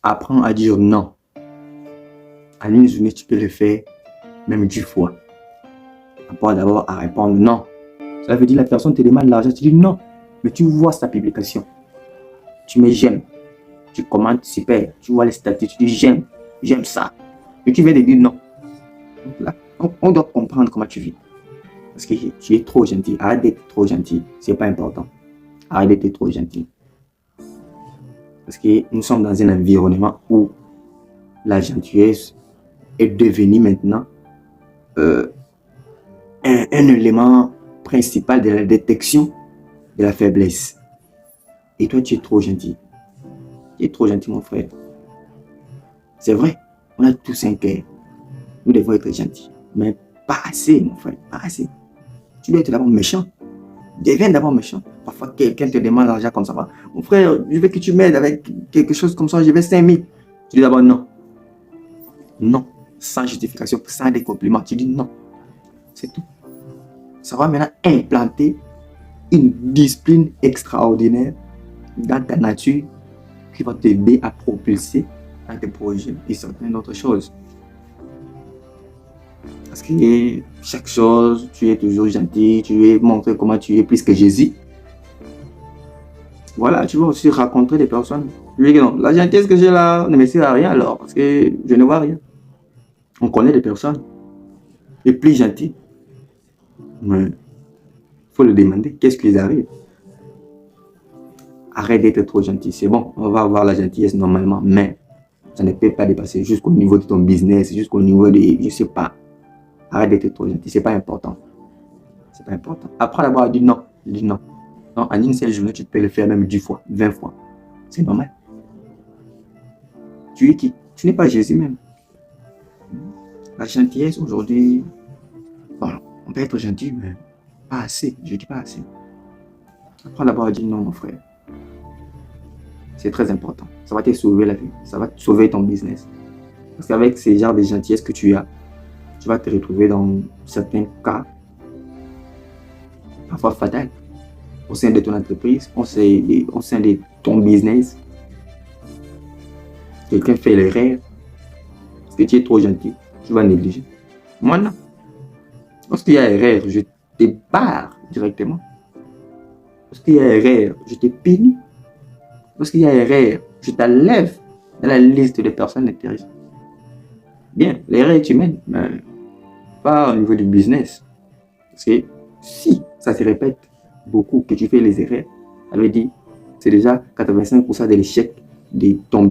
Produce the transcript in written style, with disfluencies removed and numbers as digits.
Apprends à dire non. En une journée, tu peux le faire même 10 fois. Apprends d'abord à répondre non. Ça veut dire que la personne te demande l'argent, tu dis non. Mais tu vois sa publication. Tu mets j'aime. Tu commentes super. Tu vois les statuts, tu dis j'aime ça. Et tu viens de dire non. Donc là, on doit comprendre comment tu vis. Parce que tu es trop gentil. Arrête d'être trop gentil. C'est pas important. Arrête d'être trop gentil. Parce que nous sommes dans un environnement où la gentillesse est devenue maintenant un élément principal de la détection de la faiblesse. Et toi, tu es trop gentil. Tu es trop gentil, mon frère. C'est vrai, on a tous un cœur. Nous devons être gentils. Mais pas assez, mon frère, pas assez. Tu dois être d'abord méchant. Deviens d'abord méchant. Parfois, quelqu'un te demande l'argent comme ça. Mon frère, je veux que tu m'aides avec quelque chose comme ça. Je veux 5 000. Tu dis d'abord non. Non. Sans justification, sans des compliments. Tu dis non. C'est tout. Ça va maintenant implanter une discipline extraordinaire dans ta nature qui va t'aider à propulser dans tes projets et certaines autres choses. Parce que chaque chose, tu es toujours gentil, tu es montré comment tu es plus que Jésus. Voilà, tu vas aussi rencontrer des personnes. Je dis que non, la gentillesse que j'ai là ne me sert à rien alors, parce que je ne vois rien. On connaît des personnes, les plus gentilles. Mais il faut le demander, qu'est-ce qui les arrive? Arrête d'être trop gentil, c'est bon, on va avoir la gentillesse normalement, mais ça ne peut pas dépasser jusqu'au niveau de ton business, jusqu'au niveau de, je sais pas. Arrête d'être trop gentil, c'est pas important. C'est pas important. Après d'abord dit non, dis non. Non, en une seule journée, tu peux le faire même 10 fois, 20 fois. C'est normal. Tu es qui? Tu n'es pas Jésus même. La gentillesse aujourd'hui, bon, on peut être gentil, mais pas assez. Je dis pas assez. Après d'abord dire non, mon frère. C'est très important. Ça va te sauver la vie. Ça va te sauver ton business. Parce qu'avec ces genres de gentillesse que tu as, tu vas te retrouver dans certains cas, parfois fatal, au sein de ton entreprise, au sein de ton business. Quelqu'un fait l'erreur, parce que tu es trop gentil, tu vas négliger. Moi, non. Lorsqu'il y a erreur, je te barre directement. Lorsqu'il y a erreur, je te punis. Lorsqu'il y a erreur, je t'enlève dans la liste des personnes intéressantes. Bien, l'erreur est humaine, mais pas au niveau du business. Parce que si ça se répète beaucoup, que tu fais les erreurs, ça veut dire c'est déjà 85% de l'échec de ton